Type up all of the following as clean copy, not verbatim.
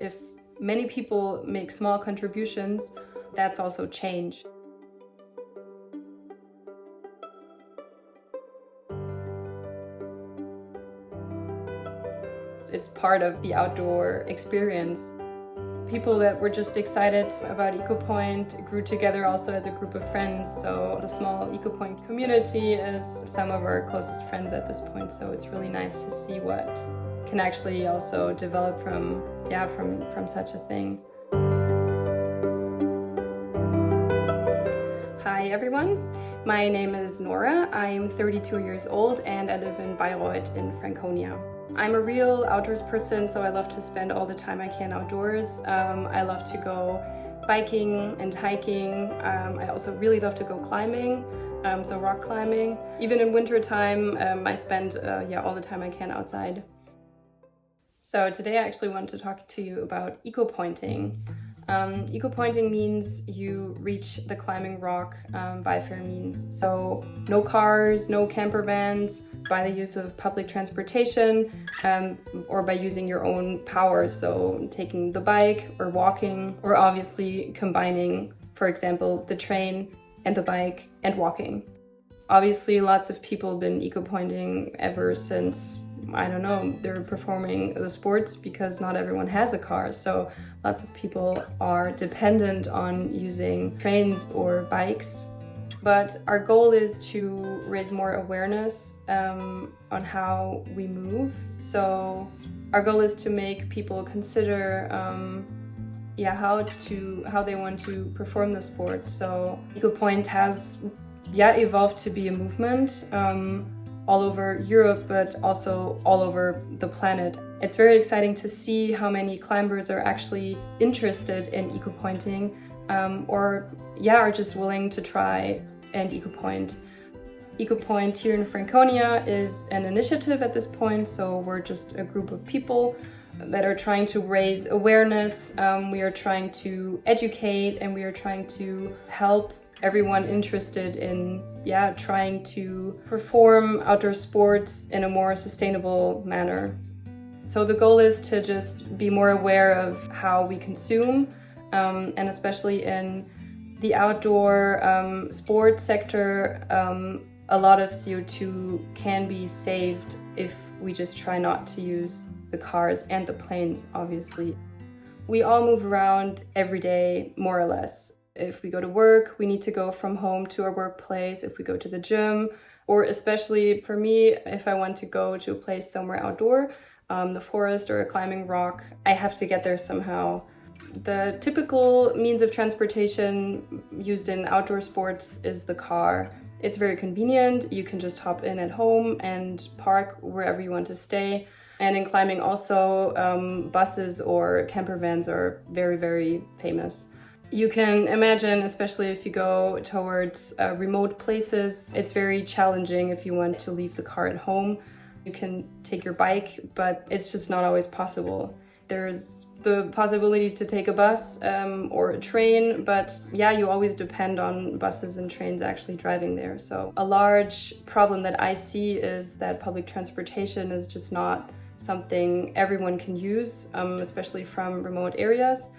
If many people make small contributions, that's also change. It's part of the outdoor experience. People that were just excited about Ecopoint grew together also as a group of friends. So the small Ecopoint community is some of our closest friends at this point. So it's really nice to see what can actually also develop from such a thing. Hi everyone, my name is Nora. I'm 32 years old and I live in Bayreuth in Franconia. I'm a real outdoors person, so I love to spend all the time I can outdoors. I love to go biking and hiking. I also really love to go climbing, so rock climbing. Even in winter time, I spend all the time I can outside. So today I actually want to talk to you about ecopointing. Ecopointing means you reach the climbing rock by fair means. So no cars, no camper vans, by the use of public transportation, or by using your own power. So taking the bike or walking, or obviously combining, for example, the train and the bike and walking. Obviously, lots of people have been ecopointing ever since, I don't know, they're performing the sports because not everyone has a car. So lots of people are dependent on using trains or bikes. But our goal is to raise more awareness on how we move. So our goal is to make people consider how they want to perform the sport. So EcoPoint has evolved to be a movement all over Europe, but also all over the planet. It's very exciting to see how many climbers are actually interested in ecopointing or are just willing to try and ecopoint. ECOPOINT here in Franconia is an initiative at this point, so we're just a group of people that are trying to raise awareness. We are trying to educate and we are trying to help everyone interested in trying to perform outdoor sports in a more sustainable manner. So the goal is to just be more aware of how we consume, and especially in the outdoor sport sector, a lot of CO2 can be saved if we just try not to use the cars and the planes, obviously. We all move around every day, more or less. If we go to work, we need to go from home to our workplace. If we go to the gym, or especially for me, if I want to go to a place somewhere outdoor, the forest or a climbing rock, I have to get there somehow. The typical means of transportation used in outdoor sports is the car. It's very convenient. You can just hop in at home and park wherever you want to stay. And in climbing also, buses or camper vans are very, very famous. You can imagine, especially if you go towards remote places, it's very challenging if you want to leave the car at home. You can take your bike, but it's just not always possible. There's the possibility to take a bus or a train, but you always depend on buses and trains actually driving there. So a large problem that I see is that public transportation is just not something everyone can use, especially from remote areas.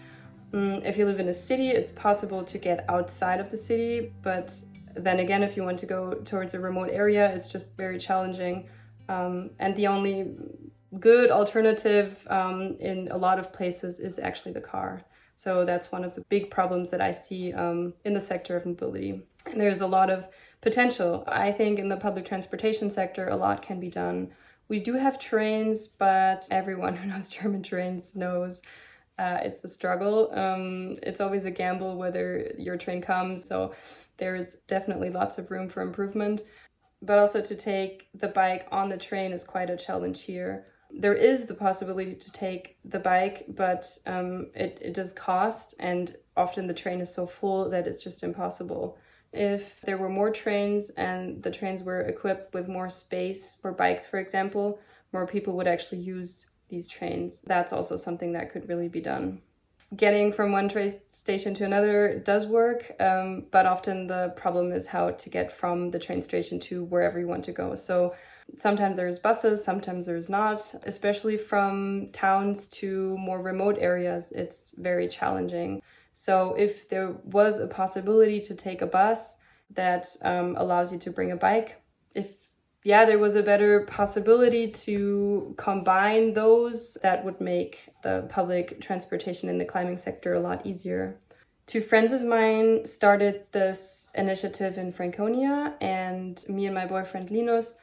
If you live in a city, it's possible to get outside of the city, but then again, if you want to go towards a remote area, it's just very challenging. And the only good alternative in a lot of places is actually the car. So that's one of the big problems that I see in the sector of mobility. And there's a lot of potential. I think in the public transportation sector, a lot can be done. We do have trains, but everyone who knows German trains knows it's a struggle. It's always a gamble whether your train comes. So there's definitely lots of room for improvement. But also to take the bike on the train is quite a challenge here. There is the possibility to take the bike, but it does cost, and often the train is so full that it's just impossible. If there were more trains and the trains were equipped with more space for bikes, for example, more people would actually use these trains. That's also something that could really be done. Getting from one train station to another does work, but often the problem is how to get from the train station to wherever you want to go. So Sometimes there's buses, sometimes there's not. Especially from towns to more remote areas, it's very challenging. So if there was a possibility to take a bus that allows you to bring a bike, if there was a better possibility to combine those, that would make the public transportation in the climbing sector a lot easier. Two friends of mine started this initiative in Franconia, and me and my boyfriend Linus,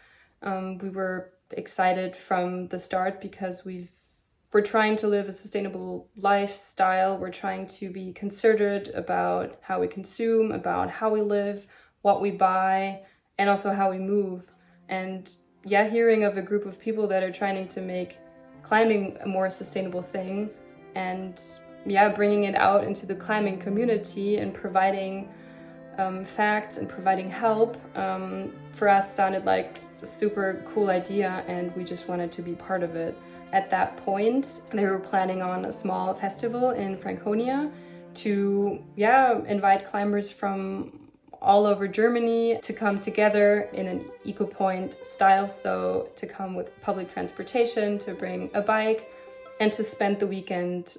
we were excited from the start because we're trying to live a sustainable lifestyle. We're trying to be considerate about how we consume, about how we live, what we buy, and also how we move. And hearing of a group of people that are trying to make climbing a more sustainable thing, and bringing it out into the climbing community and providing facts and providing help, for us sounded like a super cool idea, and we just wanted to be part of it. At that point, they were planning on a small festival in Franconia to invite climbers from all over Germany to come together in an EcoPoint style, so to come with public transportation, to bring a bike, and to spend the weekend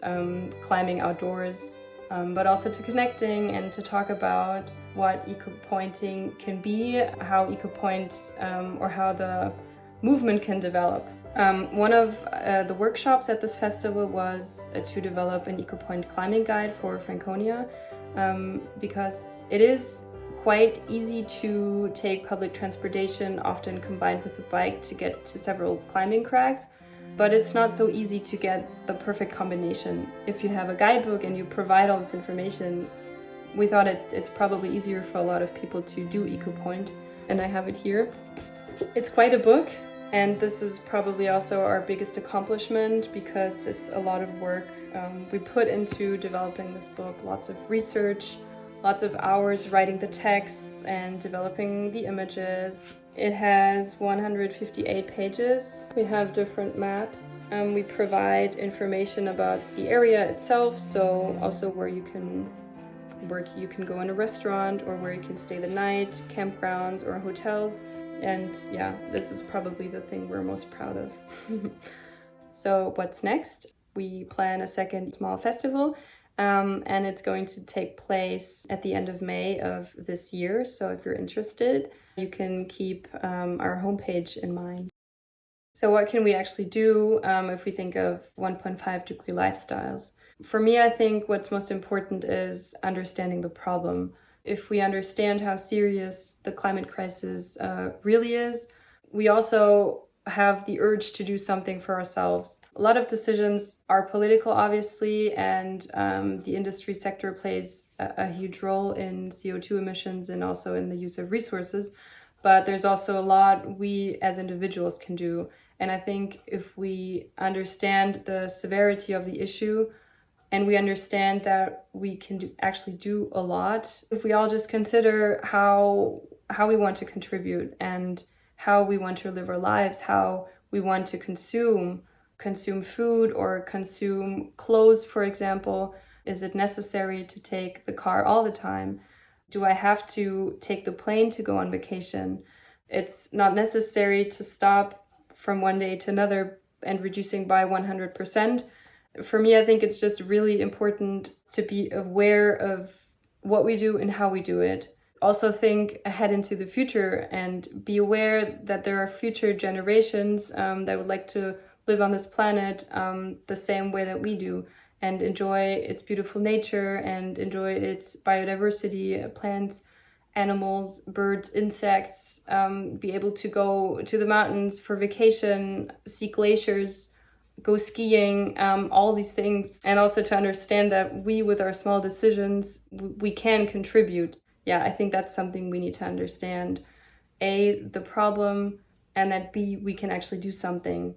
climbing outdoors, but also to connecting and to talk about what eco-pointing can be, how EcoPoint or how the movement can develop. One of the workshops at this festival was to develop an EcoPoint climbing guide for Franconia, because it is quite easy to take public transportation, often combined with a bike, to get to several climbing crags, but it's not so easy to get the perfect combination. If you have a guidebook and you provide all this information, we thought it's probably easier for a lot of people to do EcoPoint, and I have it here. It's quite a book, and this is probably also our biggest accomplishment because it's a lot of work we put into developing this book. Lots of research, lots of hours writing the texts and developing the images. It has 158 pages. We have different maps. We provide information about the area itself, so also where you can go in a restaurant or where you can stay the night, campgrounds or hotels. And this is probably the thing we're most proud of. So what's next? We plan a second small festival, and it's going to take place at the end of May of this year. So if you're interested, you can keep our homepage in mind. So what can we actually do if we think of 1.5 degree lifestyles? For me, I think what's most important is understanding the problem. If we understand how serious the climate crisis really is, we also have the urge to do something for ourselves. A lot of decisions are political, obviously, and the industry sector plays a huge role in CO2 emissions and also in the use of resources. But there's also a lot we as individuals can do. And I think if we understand the severity of the issue, and we understand that we can actually do a lot, if we all just consider how we want to contribute and how we want to live our lives, how we want to consume food or consume clothes, for example. Is it necessary to take the car all the time? Do I have to take the plane to go on vacation? It's not necessary to stop from one day to another and reducing by 100%. For me, I think it's just really important to be aware of what we do and how we do it. Also think ahead into the future and be aware that there are future generations that would like to live on this planet the same way that we do, and enjoy its beautiful nature and enjoy its biodiversity, plants, animals, birds, insects, be able to go to the mountains for vacation, see glaciers, go skiing, all these things. And also to understand that we, with our small decisions, we can contribute. I think that's something we need to understand. A, the problem, and that B, we can actually do something.